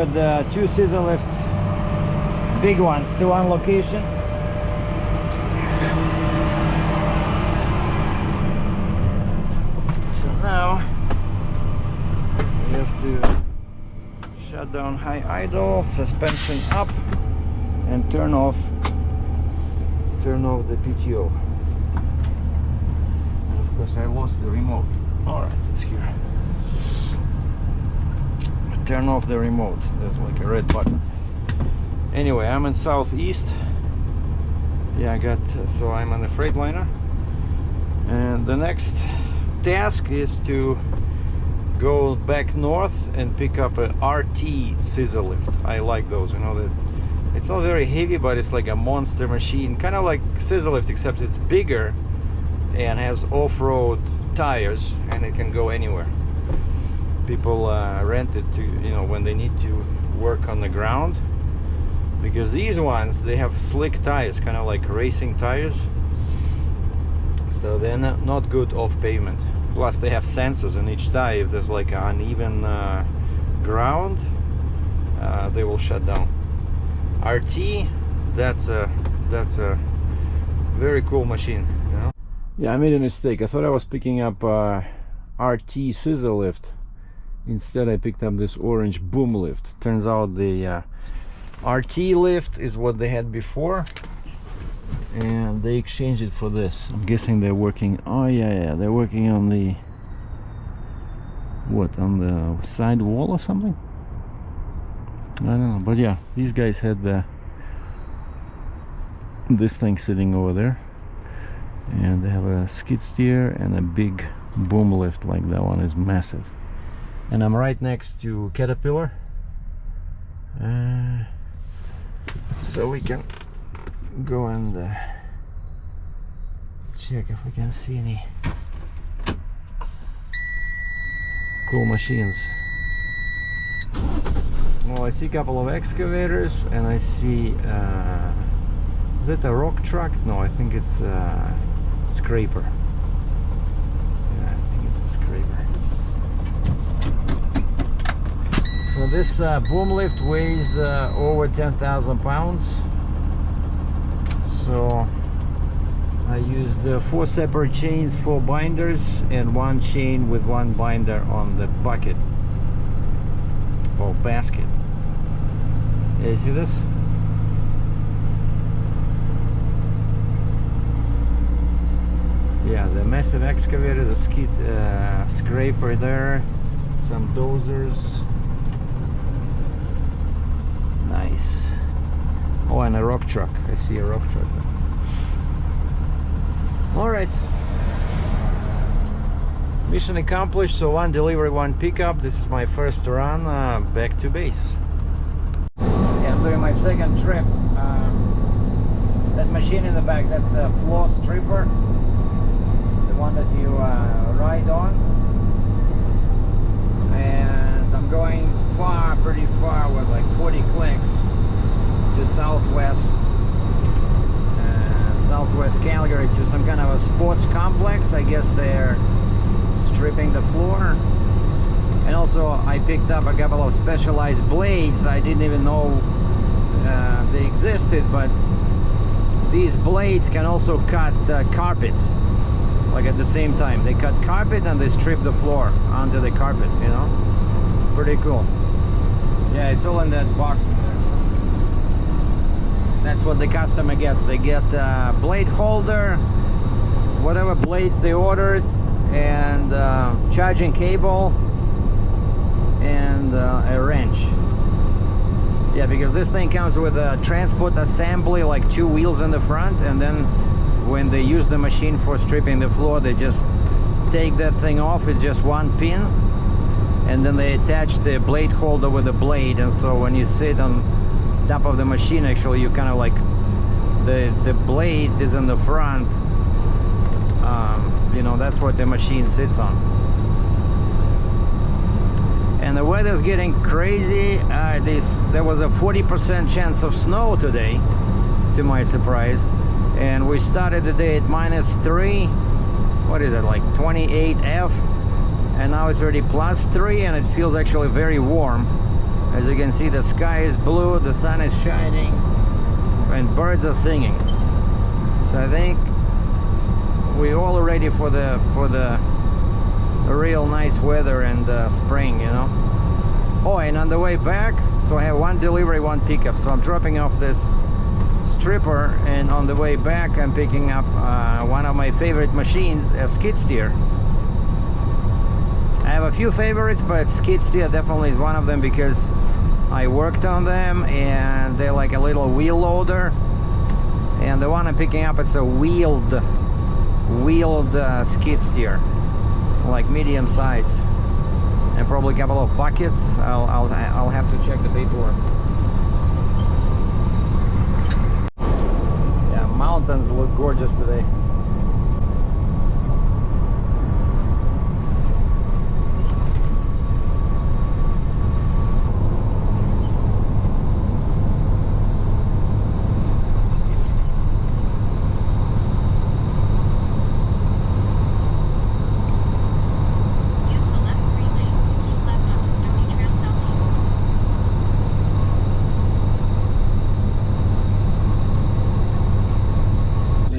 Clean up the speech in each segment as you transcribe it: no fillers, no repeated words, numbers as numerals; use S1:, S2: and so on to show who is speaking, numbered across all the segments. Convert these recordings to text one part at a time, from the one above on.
S1: ordered 2 scissor lifts, big ones, to one location. So now we have to shut down high idle, suspension up, and turn off the PTO. And of course I lost the remote. Alright, it's here. Turn off the remote. There's like a red button. Anyway, I'm in southeast. Yeah, so I'm on the Freightliner. And the next task is to go back north and pick up a RT scissor lift. I like those, you know, that it's not very heavy, but it's like a monster machine, kind of like scissor lift, except it's bigger and has off-road tires, and it can go anywhere. People rent it to, you know, when they need to work on the ground, because these ones, they have slick tires, kind of like racing tires, so they're not good off pavement. Plus they have sensors in each tire. If there's like an uneven ground, they will shut down. RT, that's a very cool machine, you know? Yeah, I made a mistake. I thought I was picking up RT scissor lift. Instead I picked up this orange boom lift. Turns out the RT lift is what they had before, and they exchanged it for this. I'm guessing they're working, oh yeah, they're working on the, what, on the side wall or something? I don't know, but yeah, these guys had this thing sitting over there, and they have a skid steer and a big boom lift. Like that one is massive. And I'm right next to Caterpillar, so we can go and check if we can see any cool machines. Well, I see a couple of excavators, and I see is that a rock truck? No, I think it's a scraper. Yeah, I think it's a scraper. So this boom lift weighs over 10,000 pounds. So I used 4 separate chains, 4 binders, and 1 chain with 1 binder on the bucket or basket. Yeah, you see this? Yeah, the massive excavator, the skid scraper there, some dozers. Nice. Oh, and a rock truck. I see a rock truck. All right. Mission accomplished. So 1 delivery, 1 pickup. This is my first run back to base. Yeah, I'm doing my second trip. That machine in the back, that's a floor stripper. The one that you ride on. And I'm going far, pretty far, with like 40 clicks to southwest Calgary, to some kind of a sports complex. I guess they're stripping the floor. And also I picked up a couple of specialized blades. I didn't even know they existed, but these blades can also cut carpet, like at the same time. They cut carpet and they strip the floor onto the carpet, you know? Pretty cool. Yeah, it's all in that box in there. That's what the customer gets. They get a blade holder, whatever blades they ordered, and charging cable, and a wrench. Yeah, because this thing comes with a transport assembly, like 2 wheels in the front, and then when they use the machine for stripping the floor, they just take that thing off. It's just 1 pin, and then they attach the blade holder with the blade. And so when you sit on top of the machine, actually you kind of like the blade is in the front, you know, that's what the machine sits on. And the weather's getting crazy. There was a 40% chance of snow today, to my surprise, and we started the day at -3. What is it, like 28 F, and now it's already +3, and it feels actually very warm. As you can see, the sky is blue, the sun is shining, and birds are singing. So I think we're all ready for the real nice weather and spring, you know. Oh, and on the way back, so I have one delivery, one pickup. So I'm dropping off this stripper, and on the way back I'm picking up one of my favorite machines, a skid steer. I have a few favorites, but skid steer definitely is one of them because I worked on them and they're like a little wheel loader. And the one I'm picking up, it's a wheeled skid steer, like medium size, and probably a couple of buckets. I'll have to check the paperwork. Yeah, mountains look gorgeous today.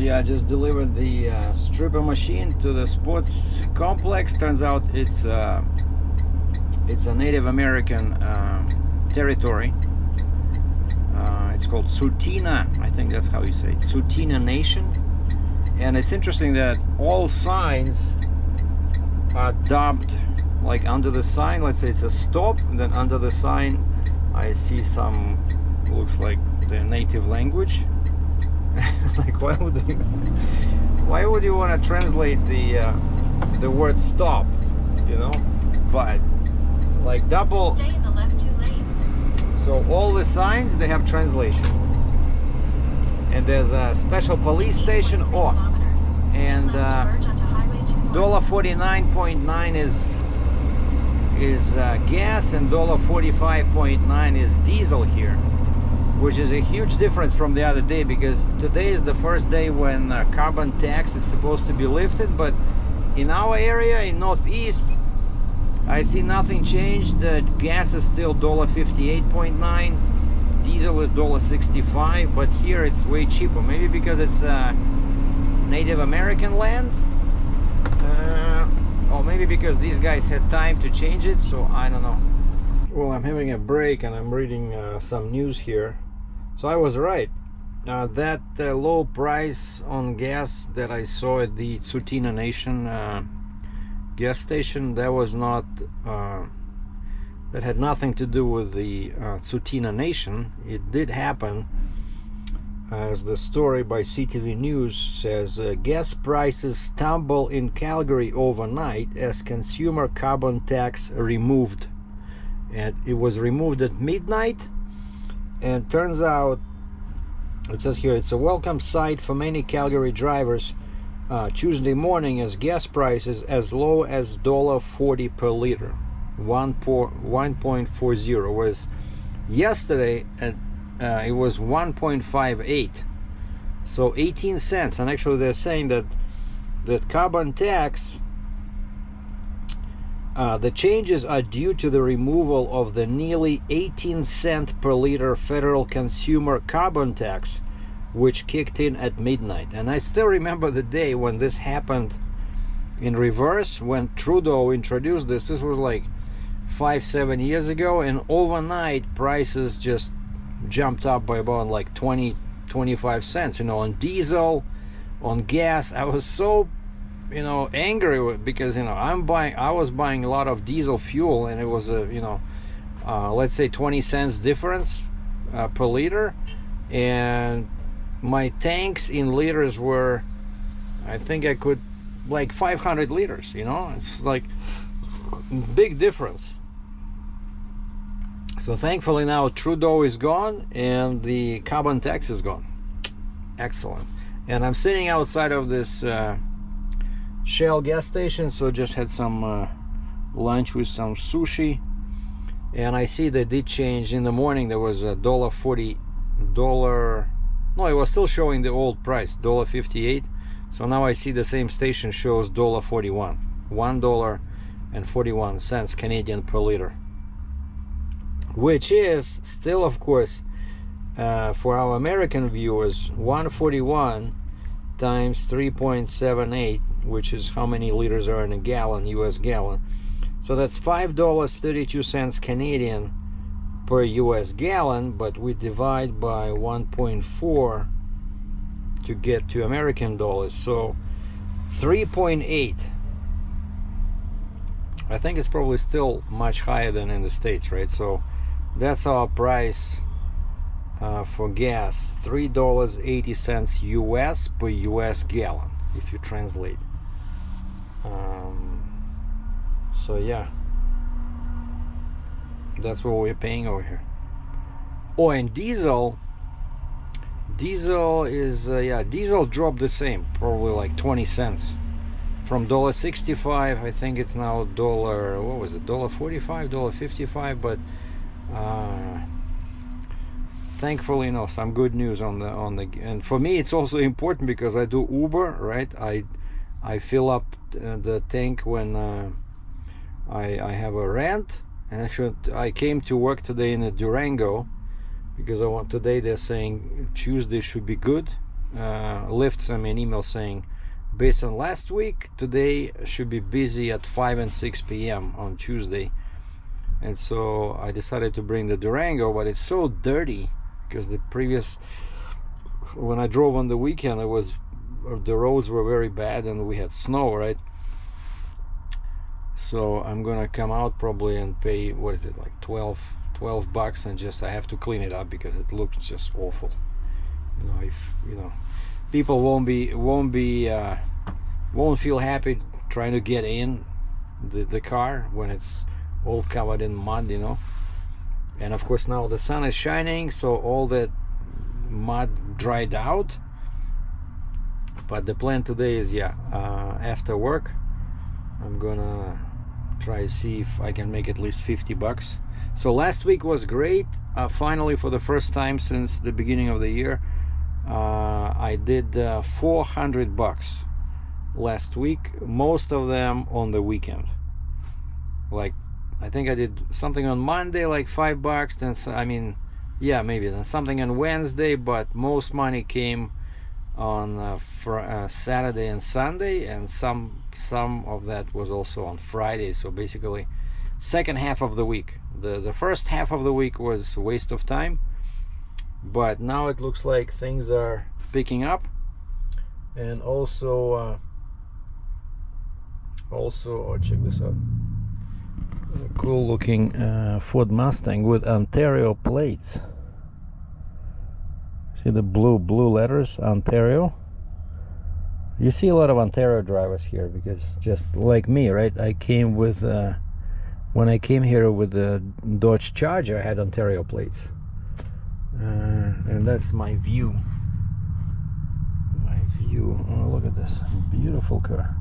S1: I just delivered the stripper machine to the sports complex. Turns out it's a Native American territory. It's called Tsuut'ina, I think that's how you say it, Tsuut'ina Nation. And it's interesting that all signs are dubbed like under the sign. Let's say it's a stop, and then under the sign I see some, looks like the native language. Like, why would you want to translate the word stop, you know? But like double,
S2: stay in the left 2 lanes.
S1: So all the signs, they have translation. And there's a special police station. Oh, and $49.9 is gas, and $45.9 is diesel here, which is a huge difference from the other day, because today is the first day when carbon tax is supposed to be lifted. But in our area in Northeast, I see nothing changed. Gas is still $58.9, diesel is $65, but here it's way cheaper. Maybe because it's Native American land, or maybe because these guys had time to change it, so I don't know. Well, I'm having a break and I'm reading some news here. So I was right. That low price on gas that I saw at the Tsuut'ina Nation gas station, that was not, that had nothing to do with the Tsuut'ina Nation. It did happen, as the story by CTV News says, gas prices tumble in Calgary overnight as consumer carbon tax removed. And it was removed at midnight. And turns out, it says here, it's a welcome sight for many Calgary drivers Tuesday morning, as gas prices as low as $1.40 per liter, 1.40, whereas yesterday it was 1.58, so 18 cents. And actually they're saying that carbon tax, the changes are due to the removal of the nearly 18-cent per liter federal consumer carbon tax, which kicked in at midnight. And I still remember the day when this happened in reverse, when Trudeau introduced this. This was like 5-7 years ago, and overnight prices just jumped up by about like 20-25 cents, you know, on diesel, on gas. I was so, you know, angry because, you know, I was buying a lot of diesel fuel, and it was a, you know, let's say 20 cents difference per liter, and my tanks in liters were, I think I could, like 500 liters, you know. It's like big difference. So thankfully now Trudeau is gone and the carbon tax is gone. Excellent. And I'm sitting outside of this Shell gas station, so just had some lunch with some sushi, and I see they did change. In the morning there was a $1.40, no, it was still showing the old price, $1.58. So now I see the same station shows $1.41, $1.41 Canadian per liter. which is still, of course, for our American viewers, 141 times 3.78, which is how many liters are in a gallon, US gallon. So that's $5.32 Canadian per US gallon, but we divide by 1.4 to get to American dollars. So 3.8. I think it's probably still much higher than in the States, right? So that's our price for gas, $3.80 US per US gallon, if you translate. So yeah, that's what we're paying over here. Oh, and diesel is yeah, diesel dropped the same, probably like 20 cents from $1.65. I think it's now dollar, what was it, $1.45, $1.55. But thankfully, some good news on the and for me it's also important because I do Uber, right? I fill up the tank when I have a rent. And actually I came to work today in a Durango because today they're saying Tuesday should be good. Lyft sent me an email saying, based on last week, today should be busy at 5 and 6 p.m. on Tuesday. And so I decided to bring the Durango, but it's so dirty because when I drove on the weekend, the roads were very bad and we had snow, right? So I'm gonna come out probably and pay, what is it, like 12 bucks, and just I have to clean it up because it looks just awful. If people won't feel happy trying to get in the car when it's all covered in mud, and of course now the sun is shining, so all that mud dried out. But the plan today is, after work I'm gonna try to see if I can make at least 50 bucks. So last week was great. Finally, for the first time since the beginning of the year, I did 400 bucks last week, most of them on the weekend. Like, I think I did something on Monday, like 5 bucks, then maybe then something on Wednesday, but most money came on Saturday and Sunday, and some of that was also on Friday. So basically second half of the week. The first half of the week was a waste of time, but now it looks like things are picking up. And also check this out, a cool looking Ford Mustang with Ontario plates. See the blue letters, Ontario. You see a lot of Ontario drivers here because, just like me, right? I came with when I came here with the Dodge Charger, I had Ontario plates, and that's my view. Oh, look at this beautiful car.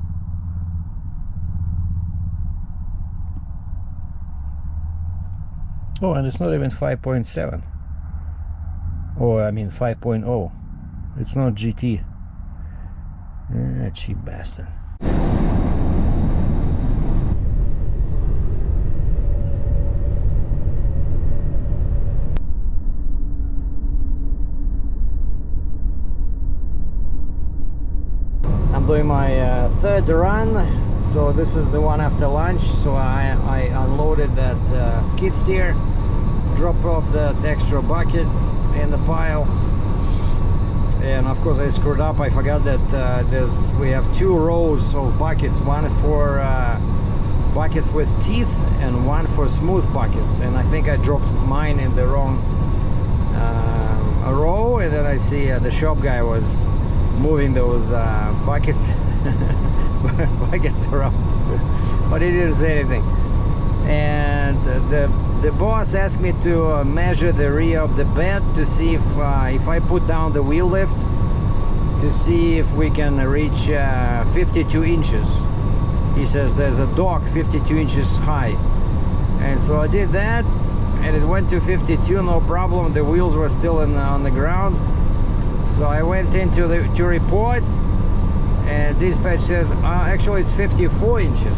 S1: Oh, and it's not even 5.7. Oh, I mean 5.0. It's not GT. Cheap bastard. I'm doing my third run, so this is the one after lunch. So I unloaded that skid steer, dropped off the extra bucket in the pile, and of course I screwed up. I forgot that we have 2 rows of buckets, one for buckets with teeth and one for smooth buckets, and I think I dropped mine in the wrong row, and then I see the shop guy was moving those buckets around, but he didn't say anything. And the boss asked me to measure the rear of the bed to see if I put down the wheel lift, to see if we can reach 52 inches. He says there's a dock 52 inches high, and so I did that, and it went to 52, no problem. The wheels were still on the ground. So I went into to report, and dispatch says actually it's 54 inches.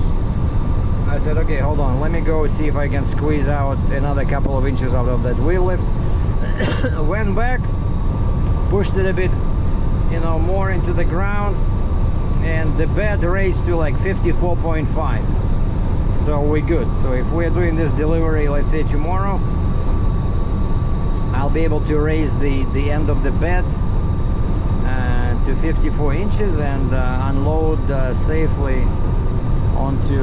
S1: I said, okay, hold on, let me go see if I can squeeze out another couple of inches out of that wheel lift. Went back, pushed it a bit, you know, more into the ground, and the bed raised to like 54.5. So we're good. So if we're doing this delivery, let's say tomorrow, I'll be able to raise the end of the bed to 54 inches and unload safely onto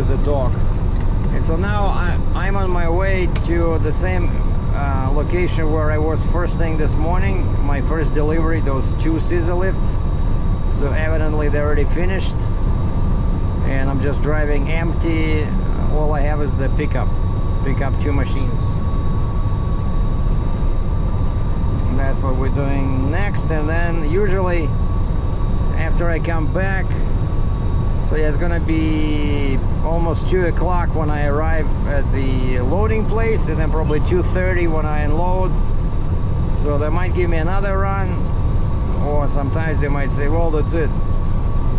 S1: the dock. And so now I'm on my way to the same location where I was first thing this morning. My first delivery, those 2 scissor lifts. So evidently they're already finished, and I'm just driving empty. All I have is the pickup 2 machines. And that's what we're doing next. And then usually after I come back, so yeah, it's gonna be almost 2 o'clock when I arrive at the loading place, and then probably 2:30 when I unload. So they might give me another run, or sometimes they might say, well, that's it.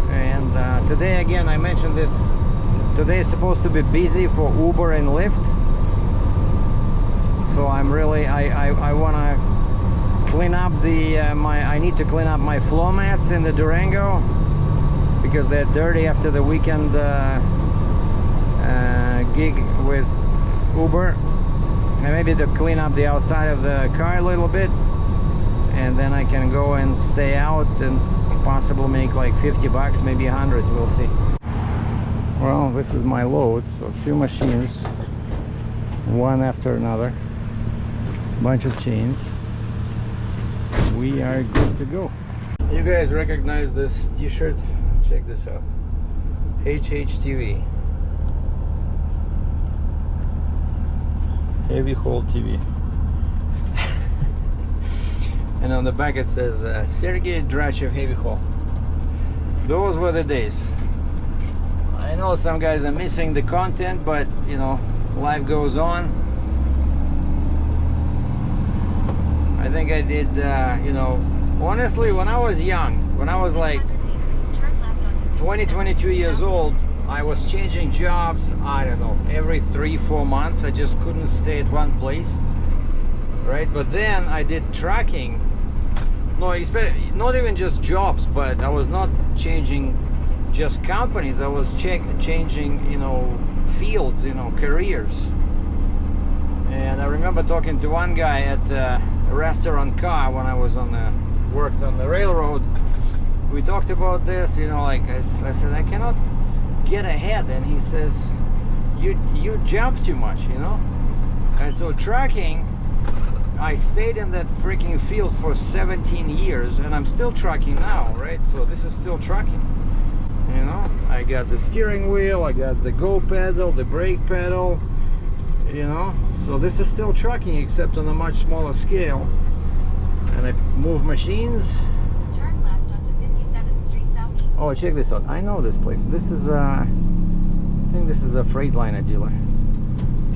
S1: And today, again, I mentioned this, today is supposed to be busy for Uber and Lyft. So I'm really, I want to clean up I need to clean up my floor mats in the Durango, because they're dirty after the weekend gig with Uber. And maybe to clean up the outside of the car a little bit, and then I can go and stay out and possibly make like 50 bucks, maybe 100, we'll see. Well, this is my load, so 2 machines, one after another, bunch of chains. We are good to go. You guys recognize this t-shirt? Check this out. HHTV. Heavy haul TV. And on the back it says Sergei Drachev Heavy Haul. Those were the days. I know some guys are missing the content, but you know, life goes on. I think I did, you know, honestly, when I was young, when I was like 22 years old, I was changing jobs, I don't know, every 3-4 months. I just couldn't stay at one place, right? But then I did tracking. No, not even just jobs, but I was not changing just companies. I was changing, you know, fields, you know, careers. And I remember talking to one guy at a restaurant car when I was worked on the railroad. We talked about this, you know, like I said, I cannot get ahead, and he says, you jump too much, you know. And so tracking, I stayed in that freaking field for 17 years, and I'm still trucking now, right? So this is still trucking, you know. I got the steering wheel, I got the go pedal, the brake pedal, you know. So this is still trucking, except on a much smaller scale. And I move machines.
S2: Turn left onto 57th Street Southeast.
S1: Oh, check this out. I know this place. This is I think this is a Freightliner dealer.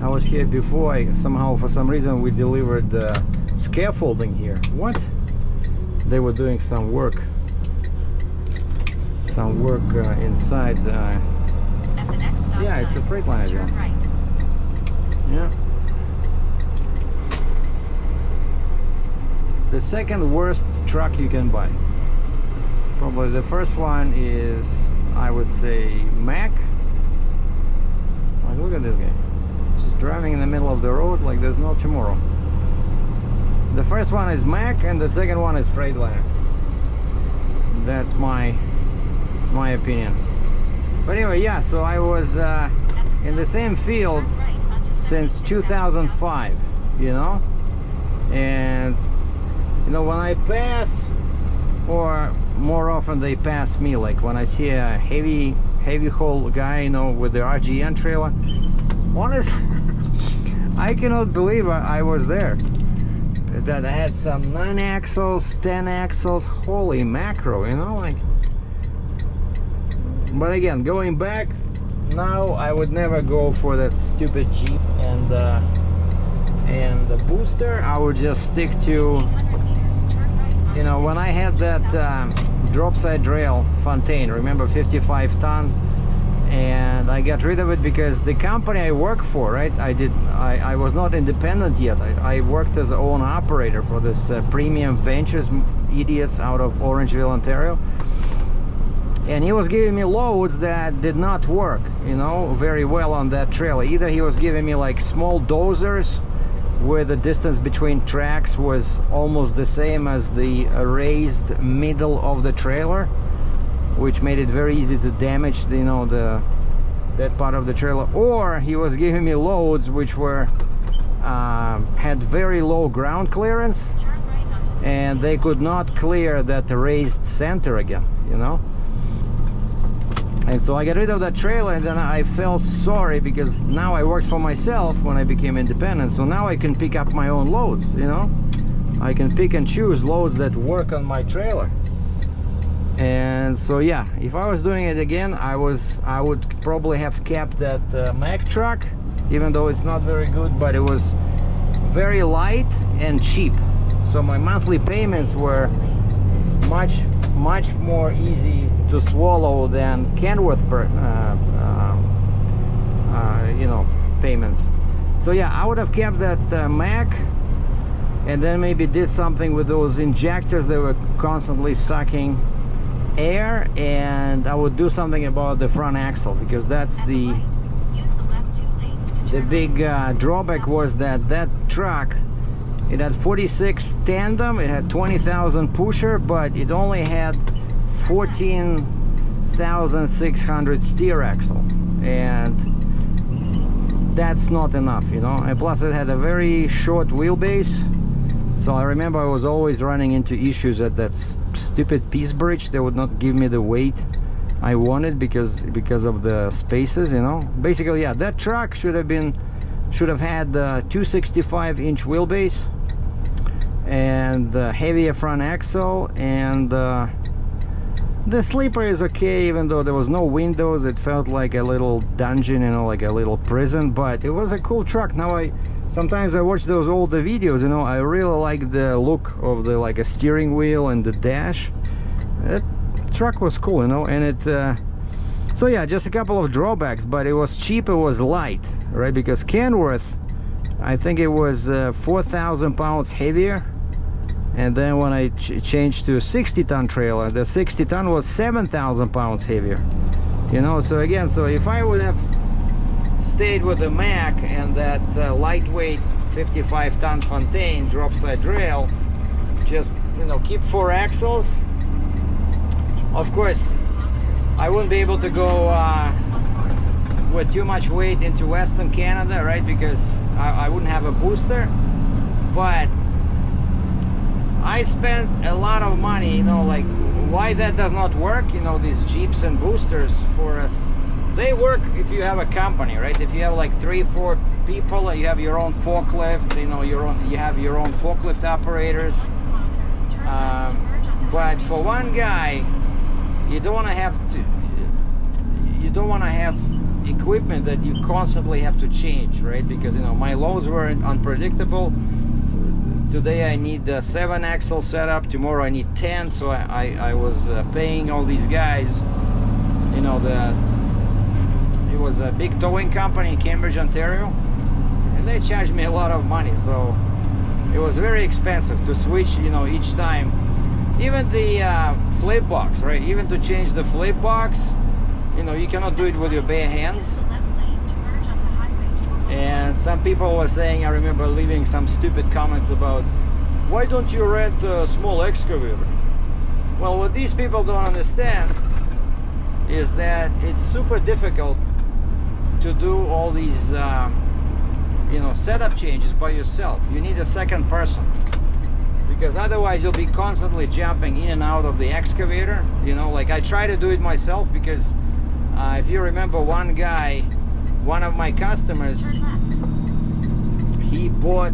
S1: I was here before. Somehow, for some reason, we delivered scaffolding here. What? They were doing some work. Some work inside.
S2: At the next stop
S1: yeah, it's a Freightliner dealer.
S2: Turn right.
S1: Yeah. The second worst truck you can buy. Probably the first one is, I would say, Mack. Like, look at this guy. Just driving in the middle of the road like there's no tomorrow. The first one is Mack, and the second one is Freightliner. That's my opinion. But anyway, yeah, so I was in the same field since 2005, you know. And you know, when I pass, or more often they pass me, like when I see a heavy haul guy, you know, with the RGN trailer, honestly, I cannot believe I was there. That I had some 9 axles, 10 axles, holy macro, you know, like. But again, going back, now I would never go for that stupid Jeep and the booster. I would just stick to, you know, when I had that drop side rail Fontaine, remember, 55 ton, and I got rid of it because the company I work for, right, I was not independent yet. I worked as an own operator for this Premium Ventures idiots out of Orangeville, Ontario, and he was giving me loads that did not work, you know, very well on that trailer. Either he was giving me like small dozers where the distance between tracks was almost the same as the raised middle of the trailer, which made it very easy to damage, you know, that part of the trailer, or he was giving me loads which were had very low ground clearance, and they could not clear that raised center again, you know. And so I got rid of that trailer, and then I felt sorry because now I worked for myself when I became independent, so now I can pick up my own loads, you know. I can pick and choose loads that work on my trailer. And so yeah, if I was doing it again, I would probably have kept that Mack truck, even though it's not very good, but it was very light and cheap, so my monthly payments were much more easy to swallow than Kenworth you know, payments. So yeah, I would have kept that Mack, and then maybe did something with those injectors that were constantly sucking air, and I would do something about the front axle, because that's the big drawback was that truck, it had 46 tandem, it had 20,000 pusher, but it only had 14,600 steer axle, and that's not enough, you know. And plus it had a very short wheelbase, so I remember I was always running into issues at that stupid piece bridge. They would not give me the weight I wanted because of the spaces, you know. Basically, yeah, that truck should have had 265-inch wheelbase and heavier front axle, and the sleeper is okay, even though there was no windows. It felt like a little dungeon, you know, like a little prison, but it was a cool truck. Now sometimes I watch those older videos, you know, I really like the look of the like a steering wheel and the dash. That truck was cool, you know. And it so yeah, just a couple of drawbacks, but it was cheap, it was light, right? Because Kenworth, I think it was 4,000 pounds heavier, and then when I changed to a 60-ton trailer, the 60-ton was 7,000 pounds heavier, you know. So again, so if I would have stayed with the Mack and that lightweight 55-ton Fontaine drop side rail, just, you know, keep 4 axles, of course I wouldn't be able to go with too much weight into Western Canada, right? Because I wouldn't have a booster. But I spent a lot of money, you know, like why that does not work, you know, these Jeeps and boosters for us. They work if you have a company, right? If you have like 3-4 people, you have your own forklifts, you know, you have your own forklift operators. But for one guy, you don't want to have equipment that you constantly have to change, right? Because, you know, my loads were unpredictable. Today I need 7 axle setup, tomorrow I need 10, so I was paying all these guys, you know, it was a big towing company in Cambridge, Ontario, and they charged me a lot of money, so it was very expensive to switch, you know, each time. Even the flip box, right? Even to change the flip box, you know, you cannot do it with your bare hands. And some people were saying, I remember leaving some stupid comments about, why don't you rent a small excavator? Well, what these people don't understand is that it's super difficult to do all these you know, setup changes by yourself. You need a second person, because otherwise you'll be constantly jumping in and out of the excavator, you know. Like I try to do it myself, because if you remember, one guy, one of my customers, he bought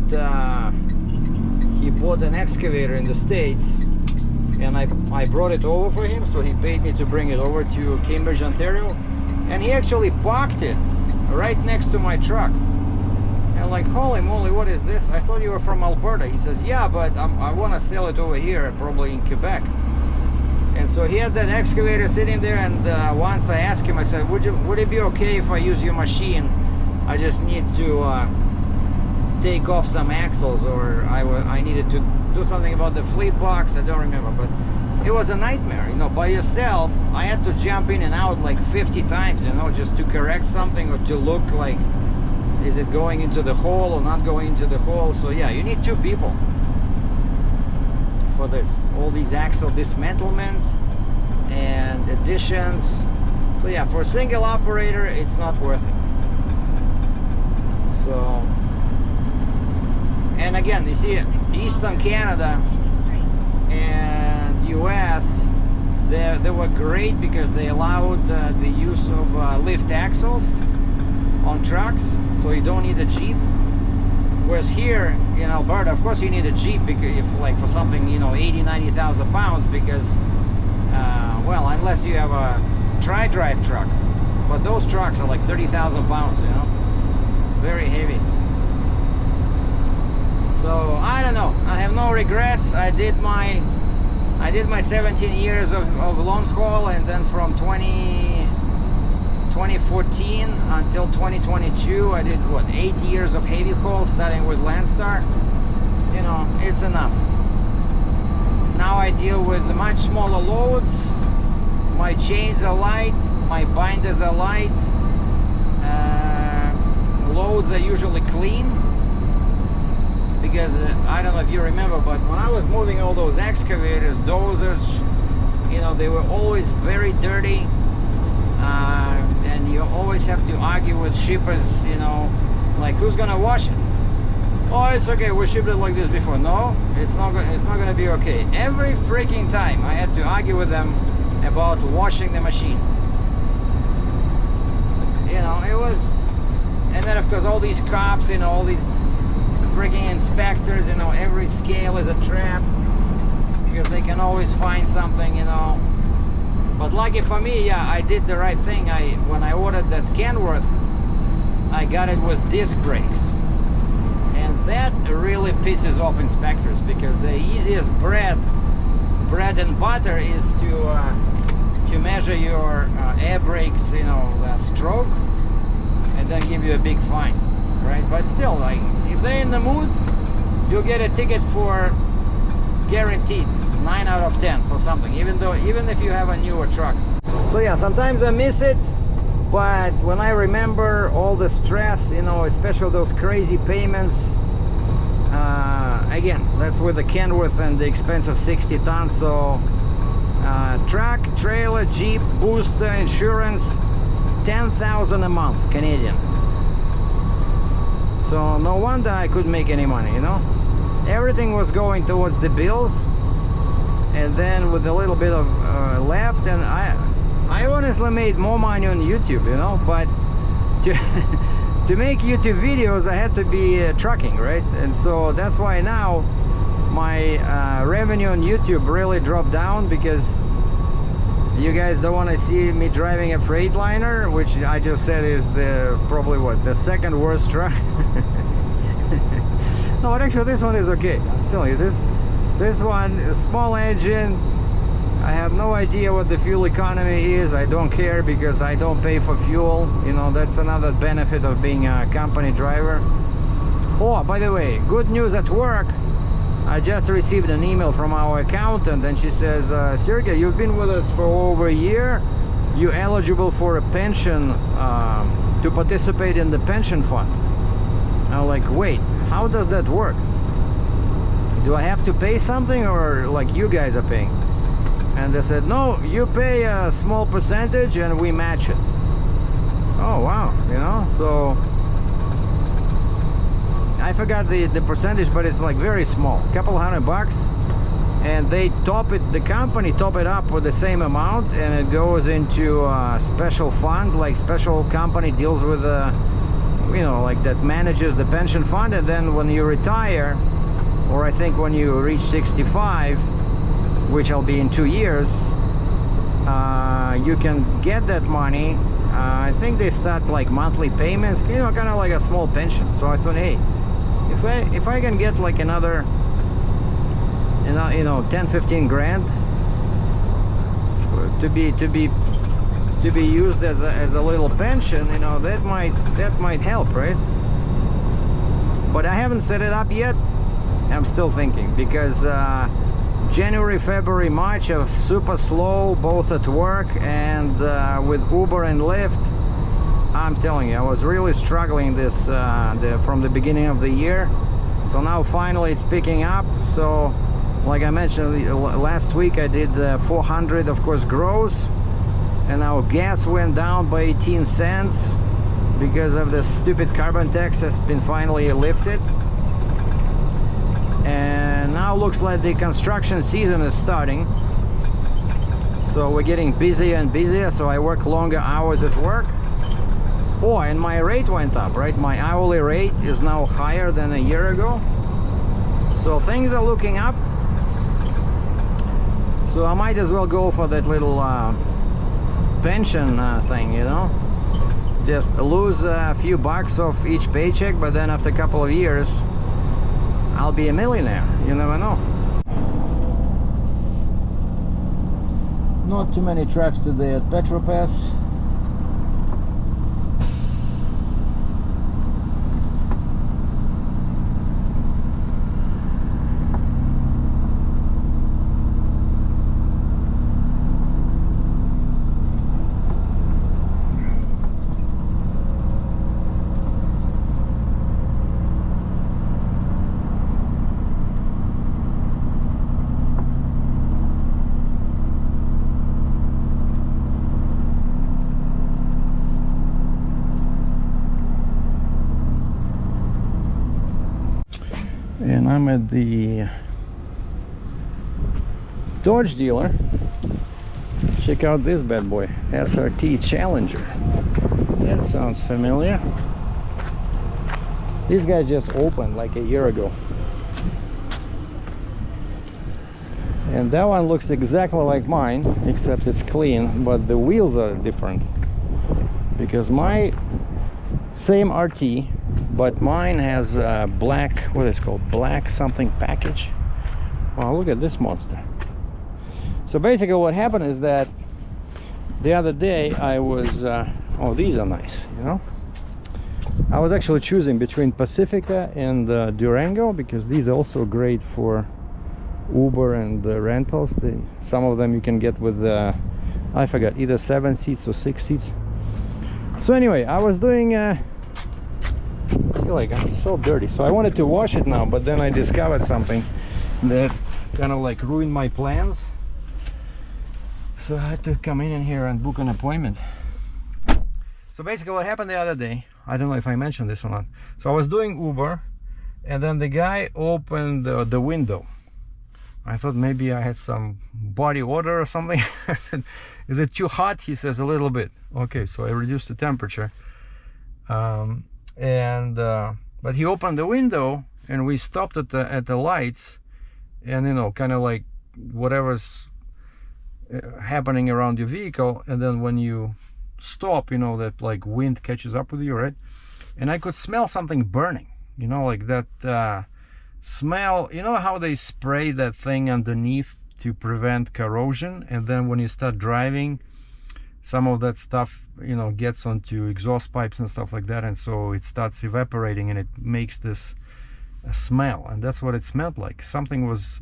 S1: an excavator in the States, and I brought it over for him, so he paid me to bring it over to Cambridge, Ontario, and he actually parked it right next to my truck. And I'm like, holy moly, what is this? I thought you were from Alberta. He says, yeah, but I want to sell it over here, probably in Quebec. And so he had that excavator sitting there, and once I asked him, I said, would it be okay if I use your machine? I just need to take off some axles, or I needed to do something about the fleet box. I don't remember, but it was a nightmare, you know. By yourself, I had to jump in and out like 50 times, you know, just to correct something or to look like, is it going into the hole or not going into the hole? So yeah, you need 2 people for this, all these axle dismantlement and additions. So yeah, for a single operator, it's not worth it. So, and again, you see, Eastern Canada and US, they were great because they allowed the use of lift axles on trucks, so you don't need a Jeep. Whereas here in Alberta, of course, you need a Jeep, because if like for something, you know, 80,000-90,000 pounds, because well, unless you have a tri-drive truck, but those trucks are like 30,000 pounds, you know, very heavy. So I don't know, I have no regrets. I did my 17 years of long haul, and then from 2014 until 2022 I did what, 8 years of heavy haul, starting with Landstar. You know, it's enough. Now I deal with the much smaller loads. My chains are light, my binders are light, loads are usually clean, because I don't know if you remember, but when I was moving all those excavators, dozers, you know, they were always very dirty, and you always have to argue with shippers, you know, like, who's gonna wash it? Oh, it's okay, we shipped it like this before. No, it's not gonna be okay. Every freaking time I had to argue with them about washing the machine. You know, it was, and then of course all these cops, you know, all these freaking inspectors, you know, every scale is a trap, because they can always find something, you know. But lucky for me, yeah, I did the right thing. When I ordered that Kenworth, I got it with disc brakes, and that really pisses off inspectors, because the easiest bread and butter is to measure your air brakes, you know, stroke, and then give you a big fine, right? But still, like, if they're in the mood, you'll get a ticket for guaranteed 9 out of 10 for something, even if you have a newer truck. So yeah, sometimes I miss it, but when I remember all the stress, you know, especially those crazy payments, again, that's with the Kenworth and the expense of 60 tons. So truck, trailer, Jeep, booster, insurance, 10,000 a month Canadian. So no wonder I couldn't make any money, you know. Everything was going towards the bills, and then with a little bit of left, and I honestly made more money on YouTube, you know. But to make YouTube videos, I had to be trucking, right? And so that's why now my revenue on YouTube really dropped down, because you guys don't want to see me driving a Freightliner, which I just said is probably what, the second worst truck. No, but actually this one is okay. I'm telling you, this one, a small engine. I have no idea what the fuel economy is. I don't care, because I don't pay for fuel. You know, that's another benefit of being a company driver. Oh, by the way, good news at work. I just received an email from our accountant, and she says, Sergei, you've been with us for over a year. You're eligible for a pension, to participate in the pension fund. I'm like, wait, how does that work? Do I have to pay something, or like you guys are paying? And they said, no, you pay a small percentage and we match it. Oh wow, you know, so I forgot the percentage, but it's like very small, a couple $100, and they the company top it up with the same amount, and it goes into a special fund, like special company deals with you know, like that manages the pension fund. And then when you retire, or I think when you reach 65, which I'll be in 2 years, you can get that money. I think they start like monthly payments, you know, kind of like a small pension. So I thought, hey, if I can get like another, you know, 10-15 grand, to be used as a little pension, you know, that might help, right? But I haven't set it up yet. I'm still thinking, because January, February, March are super slow, both at work and with Uber and Lyft. I'm telling you, I was really struggling this from the beginning of the year. So now finally it's picking up. So like I mentioned last week, I did 400, of course, gross, and our gas went down by 18 cents because of the stupid carbon tax has been finally lifted. And now looks like the construction season is starting, so we're getting busier and busier, so I work longer hours at work. Oh, and my rate went up, right? My hourly rate is now higher than a year ago, so things are looking up. So I might as well go for that little pension thing, you know, just lose a few bucks off each paycheck, but then after a couple of years I'll be a millionaire. You never know. Not too many trucks today at Petropass. And I'm at the Dodge dealer. Check out this bad boy, SRT Challenger. That sounds familiar. This guy just opened like a year ago. And that one looks exactly like mine, except it's clean, but the wheels are different. Because my same RT, but mine has black, what is it called, black something package. Wow, look at this monster. So basically what happened is that the other day I was oh, these are nice, you know. I was actually choosing between Pacifica and Durango, because these are also great for Uber and rentals. Some of them you can get with I forgot, either 7 seats or 6 seats. So anyway, I was doing I feel like I'm so dirty, so I wanted to wash it now, but then I discovered something that kind of like ruined my plans, so I had to come in here and book an appointment. So basically what happened the other day, I don't know if I mentioned this or not. So I was doing Uber, and then the guy opened the window. I thought maybe I had some body odor or something. I said, is it too hot? He says, a little bit. Okay, so I reduced the temperature. But he opened the window, and we stopped at the lights, and you know, kind of like whatever's happening around your vehicle, and then when you stop, you know, that like wind catches up with you, right? And I could smell something burning, you know, like that smell. You know how they spray that thing underneath to prevent corrosion, and then when you start driving, some of that stuff, you know, gets onto exhaust pipes and stuff like that, and so it starts evaporating and it makes this smell, and that's what it smelled like. Something was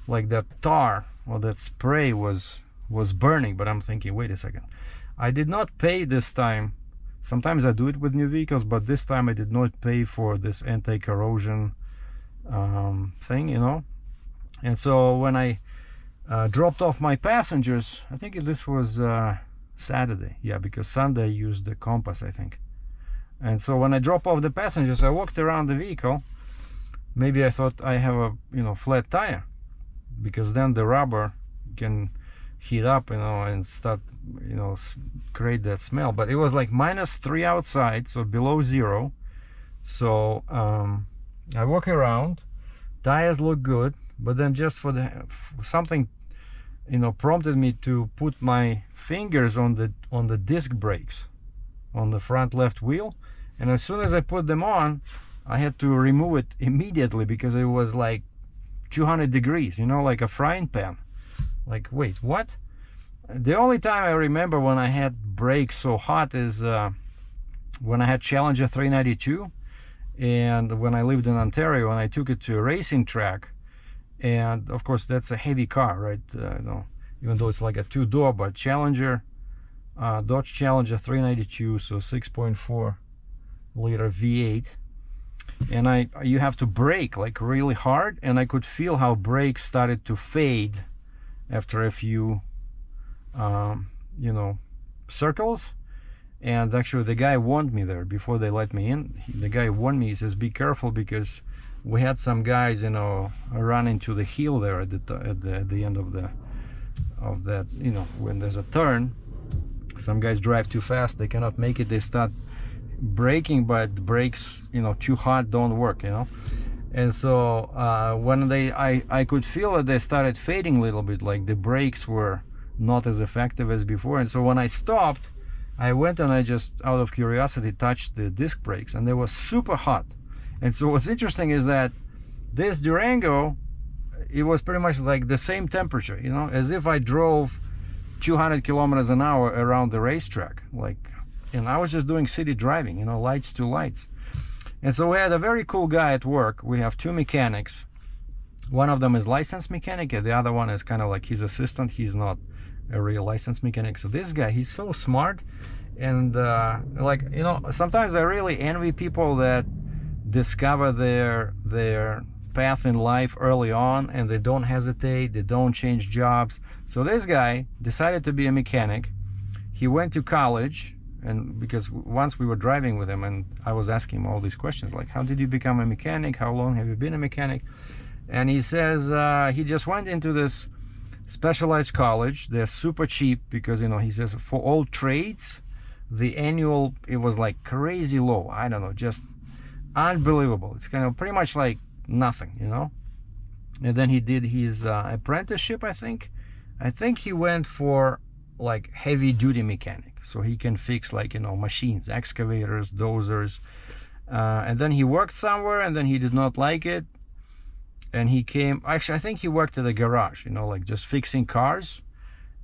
S1: like that tar or that spray was burning. But I'm thinking, wait a second, I did not pay this time. Sometimes I do it with new vehicles, but this time I did not pay for this anti-corrosion thing, you know. And so when I dropped off my passengers, I think this was Saturday, yeah, because Sunday I used the Compass, I think. And so when I drop off the passengers, I walked around the vehicle. Maybe I thought I have a, you know, flat tire, because then the rubber can heat up, you know, and start, you know, create that smell. But it was like -3 outside, so below zero. So I walk around, tires look good, but then just for something, you know, prompted me to put my fingers on the disc brakes on the front left wheel, and as soon as I put them on, I had to remove it immediately because it was like 200 degrees, you know, like a frying pan. Like, wait, what? The only time I remember when I had brakes so hot is when I had Challenger 392, and when I lived in Ontario, and I took it to a racing track. And of course that's a heavy car, right? You know, even though it's like a two-door, but Challenger, Dodge Challenger 392, so 6.4 liter V8, and you have to brake like really hard, and I could feel how brakes started to fade after a few you know, circles. And actually the guy warned me there before they let me in. The guy warned me, he says, be careful, because we had some guys, you know, run into the hill there at the end of that, you know, when there's a turn. Some guys drive too fast, they cannot make it, they start braking, but the brakes, you know, too hot, don't work, you know. And so when I could feel that they started fading a little bit, like the brakes were not as effective as before. And so when I stopped, I went and I just, out of curiosity, touched the disc brakes, and they were super hot. And so what's interesting is that this Durango, it was pretty much like the same temperature, you know, as if I drove 200 kilometers an hour around the racetrack, like, and I was just doing city driving, you know, lights to lights. And so we had a very cool guy at work. We have two mechanics. One of them is licensed mechanic, and the other one is kind of like his assistant. He's not a real licensed mechanic. So this guy, he's so smart. And like, you know, sometimes I really envy people that discover their path in life early on, and they don't hesitate, they don't change jobs. So this guy decided to be a mechanic. He went to college, and because once we were driving with him, and I was asking him all these questions, like, how did you become a mechanic, how long have you been a mechanic? And he says he just went into this specialized college. They're super cheap, because, you know, he says for all trades the annual, it was like crazy low. I don't know, just unbelievable. It's kind of pretty much like nothing, you know. And then he did his apprenticeship. I think he went for like heavy duty mechanic, so he can fix, like, you know, machines, excavators, dozers, and then he worked somewhere, and then he did not like it, and he came, actually I think he worked at a garage, you know, like just fixing cars,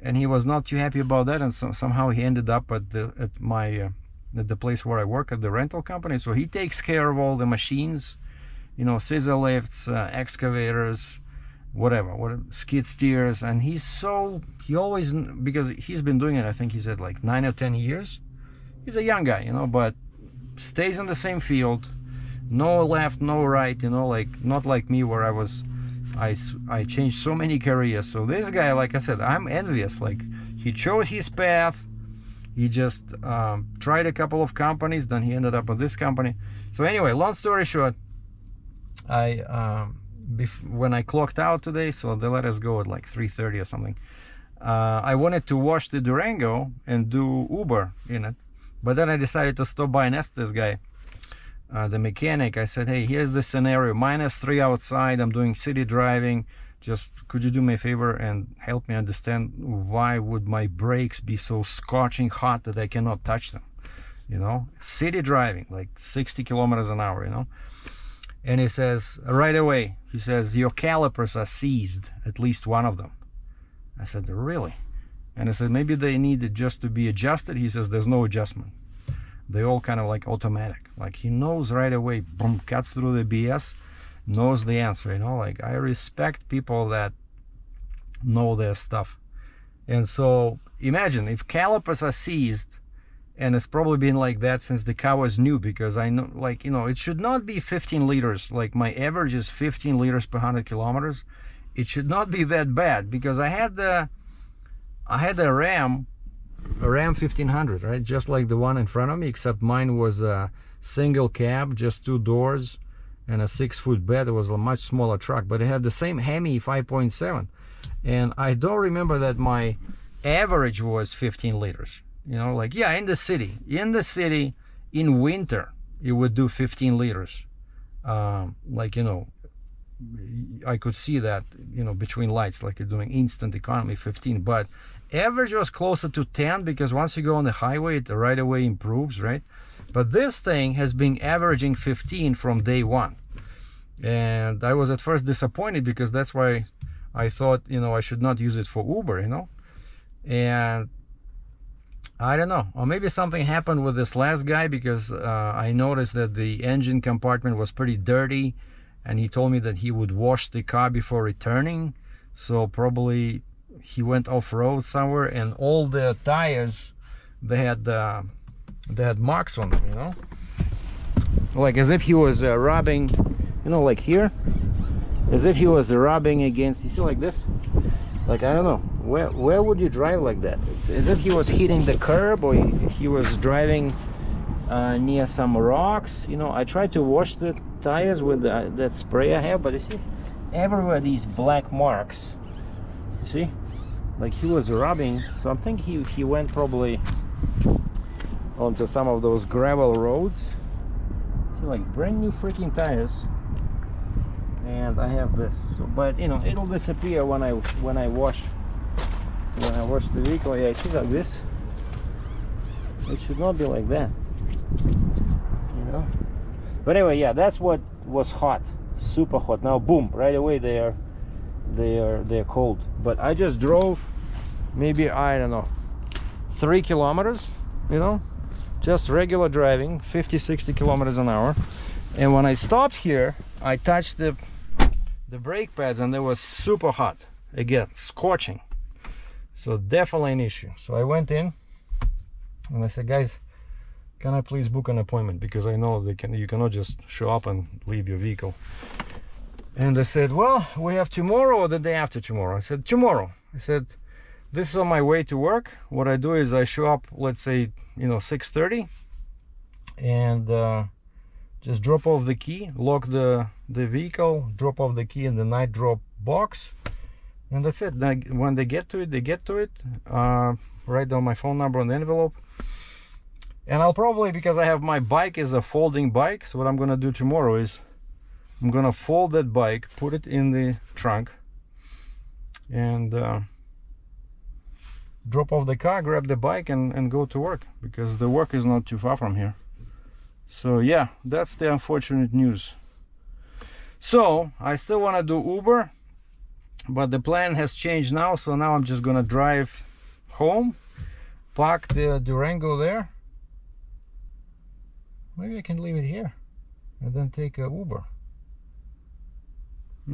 S1: and he was not too happy about that, and so somehow he ended up at the place where I work, at the rental company. So he takes care of all the machines, you know, scissor lifts, excavators, whatever, skid steers. And he always, because he's been doing it, I think he said like 9 or 10 years. He's a young guy, you know, but stays in the same field, no left, no right, you know, like not like me, where I changed so many careers. So this guy, like I said, I'm envious. Like, he chose his path. He just tried a couple of companies, then he ended up at this company. So anyway, long story short, when I clocked out today, so they let us go at like 3:30 or something, I wanted to wash the Durango and do Uber in it, but then I decided to stop by and ask this guy, the mechanic. I said, hey, here's the scenario, -3 outside, I'm doing city driving, just could you do me a favor and help me understand why would my brakes be so scorching hot that I cannot touch them, you know, city driving like 60 kilometers an hour, you know. And he says right away, he says, your calipers are seized, at least one of them. I said, really? And I said, maybe they needed just to be adjusted. He says, there's no adjustment, they all kind of like automatic. Like, he knows right away, boom, cuts through the BS, knows the answer, you know. Like, I respect people that know their stuff. And so imagine if calipers are seized, and it's probably been like that since the car was new, because I know, like, you know, it should not be 15 liters. Like, my average is 15 liters per 100 kilometers. It should not be that bad, because I had a Ram 1500, right, just like the one in front of me, except mine was a single cab, just 2 doors and a 6-foot bed. It was a much smaller truck, but it had the same Hemi 5.7, and I don't remember that my average was 15 liters, you know. Like, yeah, in the city in winter it would do 15 liters, like, you know, I could see that, you know, between lights, like you're doing instant economy 15, but average was closer to 10, because once you go on the highway it right away improves, right? But this thing has been averaging 15 from day one, and I was at first disappointed, because that's why I thought, you know, I should not use it for Uber, you know. And I don't know, or maybe something happened with this last guy, because I noticed that the engine compartment was pretty dirty, and he told me that he would wash the car before returning. So probably he went off-road somewhere, and all the tires, they had marks on them, you know, like as if he was rubbing, you know, like here, as if he was rubbing against, you see, like this. Like, I don't know, where would you drive like that? It's as if he was hitting the curb, or he was driving near some rocks, you know. I tried to wash the tires with that spray I have, but you see everywhere these black marks, you see, like he was rubbing. So I'm thinking he went probably onto some of those gravel roads. See, like brand new freaking tires. And I have this, so, but you know, it'll disappear when I wash the vehicle. Yeah, I see, like this. It should not be like that, you know. But anyway, yeah, that's what was hot, super hot. Now, boom, right away they're cold. But I just drove maybe, I don't know, 3 kilometers, you know, just regular driving, 50-60 kilometers an hour. And when I stopped here, I touched the brake pads, and they were super hot again, scorching. So definitely an issue. So I went in and I said, guys, can I please book an appointment, because I know you cannot just show up and leave your vehicle. And they said, well, we have tomorrow or the day after tomorrow. I said, tomorrow. I said, this is on my way to work. What I do is I show up, let's say, you know, 6:30, and just drop off the key, lock the vehicle, drop off the key in the night drop box, and that's it. When they get to it, they get to it. Write down my phone number on the envelope. And I'll probably, because I have my bike is a folding bike, so what I'm gonna do tomorrow is I'm gonna fold that bike, put it in the trunk, and drop off the car, grab the bike, and go to work, because the work is not too far from here. So yeah, that's the unfortunate news. So I still want to do Uber, but the plan has changed now. So now I'm just gonna drive home, park the Durango there. Maybe I can leave it here and then take a Uber. I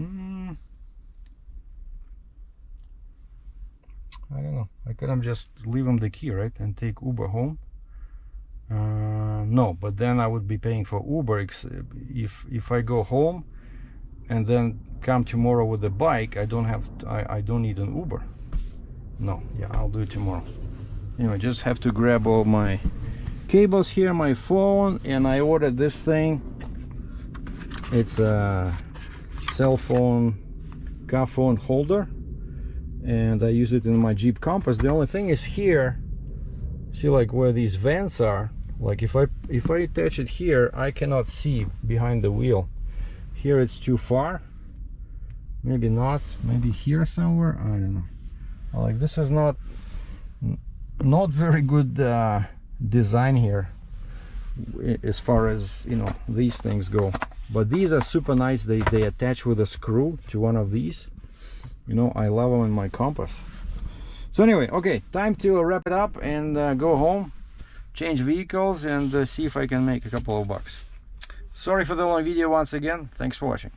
S1: don't know, I could have just leave him the key, right, and take Uber home. No, but then I would be paying for Uber. If I go home and then come tomorrow with the bike, I don't need an Uber. No, yeah, I'll do it tomorrow. Anyway, just have to grab all my cables here, my phone, and I ordered this thing. It's a cell phone, car phone holder, and I use it in my Jeep Compass. The only thing is here, see, like where these vents are, like if I attach it here, I cannot see behind the wheel. Here it's too far. Maybe not, maybe here somewhere, I don't know. Like, this is not very good design here as far as, you know, these things go. But these are super nice. They attach with a screw to one of these. You know, I love them in my Compass. So anyway, okay, time to wrap it up and go home, change vehicles, and see if I can make a couple of bucks. Sorry for the long video once again. Thanks for watching.